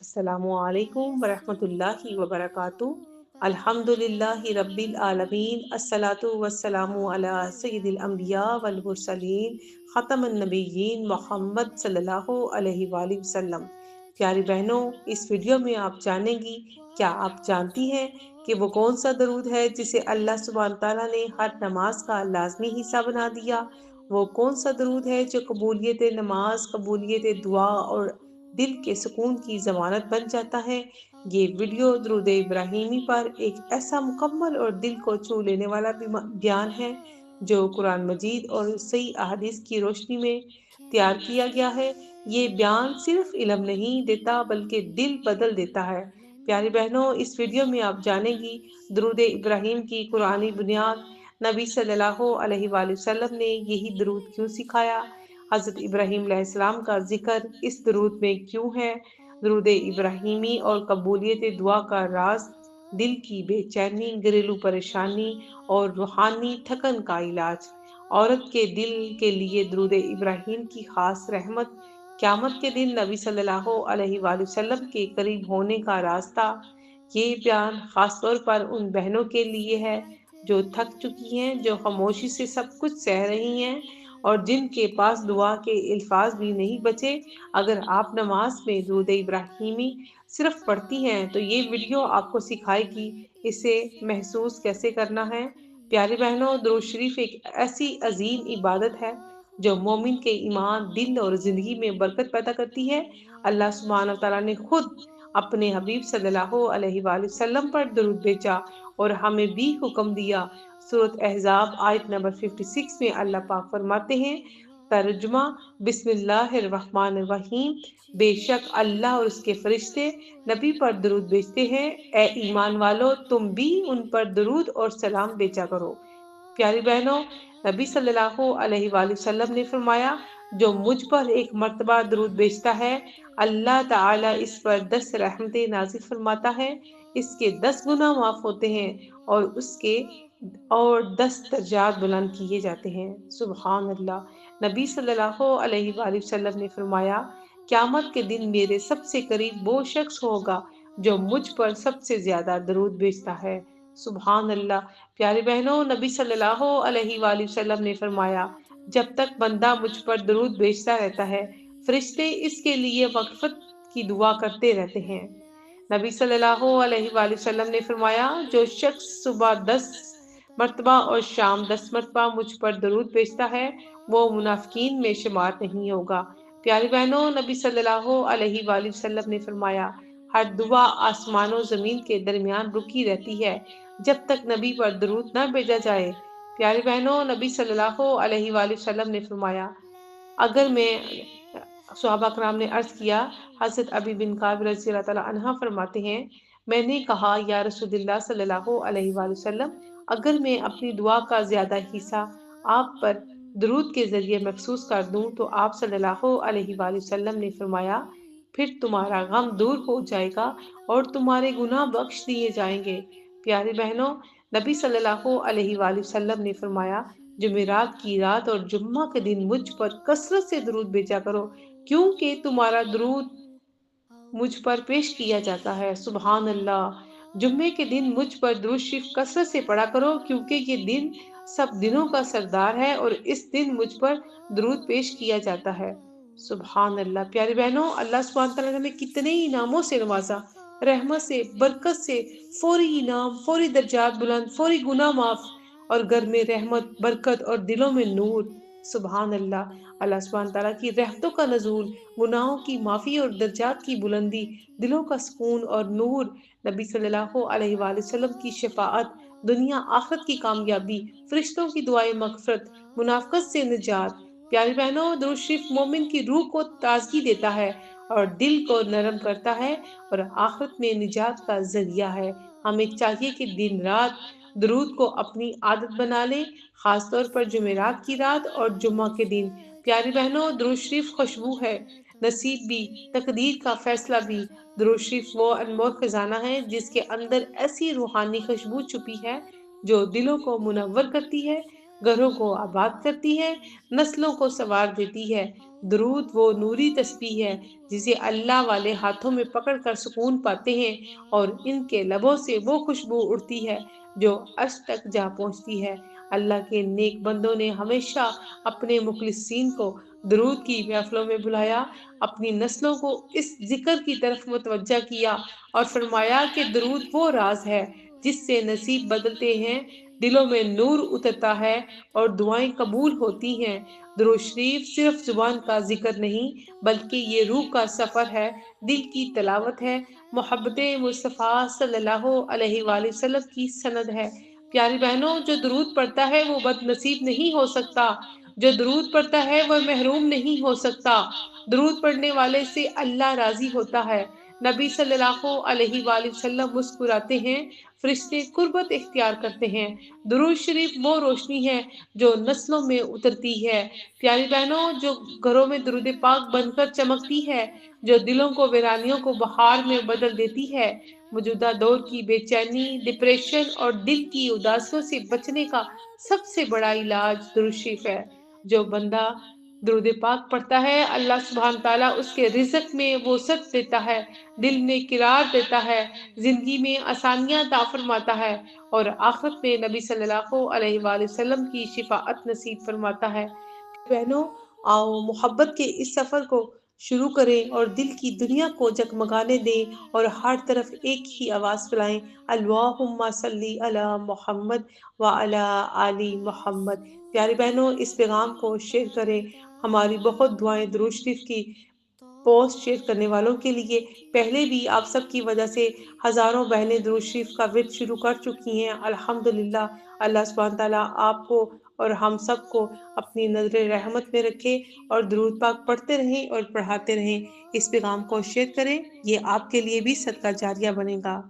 السلام علیکم ورحمۃ اللہ وبرکاتہ۔ الحمدللہ رب العالمین، الصلاۃ والسلام علی سید الانبیاء والمرسلین، ختم النبیین محمد صلی اللہ علیہ وآلہ وسلم۔ پیاری بہنوں، اس ویڈیو میں آپ جانیں گی، کیا آپ جانتی ہیں کہ وہ کون سا درود ہے جسے اللہ سبحانہ تعالیٰ نے ہر نماز کا لازمی حصہ بنا دیا؟ وہ کون سا درود ہے جو قبولیت نماز، قبولیت دعا اور دل کے سکون کی ضمانت بن جاتا ہے؟ یہ ویڈیو درود ابراہیمی پر ایک ایسا مکمل اور دل کو چھو لینے والا بیان ہے جو قرآن مجید اور صحیح احادیث کی روشنی میں تیار کیا گیا ہے۔ یہ بیان صرف علم نہیں دیتا بلکہ دل بدل دیتا ہے۔ پیاری بہنوں، اس ویڈیو میں آپ جانیں گی درود ابراہیم کی قرآنی بنیاد، نبی صلی اللہ علیہ وآلہ وسلم نے یہی درود کیوں سکھایا، حضرت ابراہیم علیہ السلام کا ذکر اس درود میں کیوں ہے، درود ابراہیمی اور قبولیت دعا کا راز، دل کی بے چینی، گھریلو پریشانی اور روحانی تھکن کا علاج، عورت کے دل کے لیے درود ابراہیم کی خاص رحمت، قیامت کے دن نبی صلی اللہ علیہ وآلہ وسلم کے قریب ہونے کا راستہ۔ یہ بیان خاص طور پر ان بہنوں کے لیے ہے جو تھک چکی ہیں، جو خاموشی سے سب کچھ سہ رہی ہیں اور جن کے پاس دعا کے الفاظ بھی نہیں بچے۔ اگر آپ نماز میں درود ابراہیمی صرف پڑھتی ہیں تو یہ ویڈیو آپ کو سکھائے گی اسے محسوس کیسے کرنا ہے۔ پیاری بہنوں، درود شریف ایک ایسی عظیم عبادت ہے جو مومن کے ایمان، دل اور زندگی میں برکت پیدا کرتی ہے۔ اللہ سبحانہ تعالیٰ نے خود اپنے حبیب صلی اللہ علیہ وآلہ وسلم پر درود بھیجا اور ہمیں بھی حکم دیا۔ سورۃ احزاب آیت نمبر 56 میں اللہ پاک فرماتے ہیں، ترجمہ: بسم اللہ الرحمن الرحیم، بے شک اللہ اور اس کے فرشتے نبی پر درود بھیجتے ہیں، اے ایمان والو تم بھی ان پر درود اور سلام بھیجا کرو۔ پیاری بہنوں، نبی صلی اللہ علیہ وآلہ وسلم نے فرمایا، جو مجھ پر ایک مرتبہ درود بھیجتا ہے اللہ تعالیٰ اس پر 10 رحمتیں نازل فرماتا ہے، اس کے 10 گناہ معاف ہوتے ہیں اور اس کے 10 درجات بلند کیے جاتے ہیں۔ سبحان اللہ۔ نبی صلی اللہ علیہ وآلہ وسلم نے فرمایا، قیامت کے دن میرے سب سے قریب وہ شخص ہوگا جو مجھ پر سب سے زیادہ درود بھیجتا ہے۔ سبحان اللہ۔ پیاری بہنوں، نبی صلی اللہ علیہ وآلہ وسلم نے فرمایا، جب تک بندہ مجھ پر درود بھیجتا رہتا ہے فرشتے اس کے لیے مغفرت کی دعا کرتے رہتے ہیں۔ نبی صلی اللہ علیہ وآلہ وسلم نے فرمایا، جو شخص صبح 10 مرتبہ اور شام 10 مرتبہ مجھ پر درود بھیجتا ہے وہ منافقین میں شمار نہیں ہوگا۔ پیاری بہنوں، نبی صلی اللہ علیہ وآلہ وسلم نے فرمایا، ہر دعا آسمان و زمین کے درمیان رکی رہتی ہے جب تک نبی پر درود نہ بھیجا جائے۔ پیاری بہنوں، نبی صلی اللہ علیہ وآلہ وسلم نے فرمایا، اگر میں صحابہ کرام نے عرض کیا، حضرت ابی بن کعب رضی اللہ تعالیٰ عنہ فرماتے ہیں، میں نے کہا، یا رسول اللہ صلی اللہ علیہ وآلہ وسلم، اگر میں اپنی دعا کا زیادہ حصہ آپ پر درود کے ذریعے محسوس کر دوں تو آپ صلی اللہ علیہ وآلہ وسلم نے فرمایا، پھر تمہارا غم دور ہو جائے گا اور تمہارے گناہ بخش دیے جائیں گے۔ پیاری بہنوں، نبی صلی اللہ علیہ وآلہ وسلم نے فرمایا، جمعرات کی رات اور جمعہ کے دن مجھ پر کثرت سے درود بھیجا کرو کیونکہ تمہارا درود مجھ پر پیش کیا جاتا ہے۔ سبحان اللہ۔ جمعے کے دن مجھ پر درود شریف کثرت سے پڑھا کرو کیونکہ یہ دن سب دنوں کا سردار ہے اور اس دن مجھ پر درود پیش کیا جاتا ہے۔ سبحان اللہ۔ پیاری بہنوں، اللہ سبحانہ تعالیٰ نے کتنے انعاموں سے نوازا، رحمت سے، برکت سے، فوری انعام، فوری درجات بلند، فوری گناہ معاف اور گھر میں رحمت، برکت اور دلوں میں نور۔ سبحان اللہ۔ اللہ سبحانہ تعالیٰ کی رحمتوں کا نزول، گناہوں کی معافی اور درجات کی بلندی، دلوں کا سکون اور نور، نبی صلی اللہ علیہ وآلہ وسلم کی شفاعت، دنیا آخرت کی کامیابی، فرشتوں کی دعائیں مغفرت، منافقت سے نجات۔ پیاری بہنوں، درود شریف مومن کی روح کو تازگی دیتا ہے اور دل کو نرم کرتا ہے اور آخرت میں نجات کا ذریعہ ہے۔ ہمیں چاہیے کہ دن رات درود کو اپنی عادت بنا لیں، خاص طور پر جمعرات کی رات اور جمعہ کے دن۔ پیاری بہنوں، درود شریف خوشبو ہے، نصیب بھی، تقدیر کا فیصلہ بھی۔ درود شریف وہ انمول خزانہ ہے جس کے اندر ایسی روحانی خوشبو چھپی ہے جو دلوں کو منور کرتی ہے، گھروں کو آباد کرتی ہے، نسلوں کو سنوار دیتی ہے۔ درود وہ نوری تسبیح ہے جسے اللہ والے ہاتھوں میں پکڑ کر سکون پاتے ہیں، اور ان کے لبوں سے وہ خوشبو اڑتی ہے جو عرش تک جا پہنچتی ہے۔ اللہ کے نیک بندوں نے ہمیشہ اپنے مخلصین کو درود کی محفلوں میں بلایا، اپنی نسلوں کو اس ذکر کی طرف متوجہ کیا اور فرمایا کہ درود وہ راز ہے جس سے نصیب بدلتے ہیں، دلوں میں نور اترتا ہے اور دعائیں قبول ہوتی ہیں۔ درود شریف صرف زبان کا ذکر نہیں بلکہ یہ روح کا سفر ہے، دل کی تلاوت ہے، محبت مصطفیٰ صلی اللہ علیہ وآلہ وسلم کی سند ہے۔ پیاری بہنوں، جو درود پڑھتا ہے وہ بد نصیب نہیں ہو سکتا، جو درود پڑھتا ہے وہ محروم نہیں ہو سکتا۔ درود پڑھنے والے سے اللہ راضی ہوتا ہے۔ نبی صلی اللہ علیہ وآلہ وسلم مسکراتے ہیں، فرشتے قربت اختیار کرتے ہیں۔ درود شریف وہ روشنی ہے جو نسلوں میں اترتی ہے۔ پیاری بہنوں، جو گھروں میں درود پاک بن کر چمکتی ہے، جو دلوں کو ویرانیوں کو بہار میں بدل دیتی ہے۔ موجودہ دور کی بے چینی، ڈپریشن اور دل کی اداسیوں سے بچنے کا سب سے بڑا علاج درود شریف ہے۔ جو بندہ درود پاک پڑھتا ہے، اللہ سبحانہ تعالیٰ اس کے رزق میں وسعت دیتا ہے، دل میں قرار دیتا ہے، زندگی میں آسانیاں عطا فرماتا ہے اور آخرت میں نبی صلی اللہ علیہ وآلہ وسلم کی شفاعت نصیب فرماتا ہے۔ بہنوں، آؤ محبت کے اس سفر کو شروع کریں اور دل کی دنیا کو جگمگانے دیں اور ہر طرف ایک ہی آواز پھیلائیں، اللہم صلی علی محمد وعلی آل محمد۔ پیاری بہنوں، اس پیغام کو شیئر کریں۔ ہماری بہت دعائیں درود شریف کی پوسٹ شیئر کرنے والوں کے لیے۔ پہلے بھی آپ سب کی وجہ سے ہزاروں بہنیں درود شریف کا ورد شروع کر چکی ہیں۔ الحمدللہ، اللہ سبحانہ تعالیٰ آپ کو اور ہم سب کو اپنی نظر رحمت میں رکھے اور درود پاک پڑھتے رہیں اور پڑھاتے رہیں۔ اس پیغام کو شیئر کریں، یہ آپ کے لیے بھی صدقہ جاریہ بنے گا۔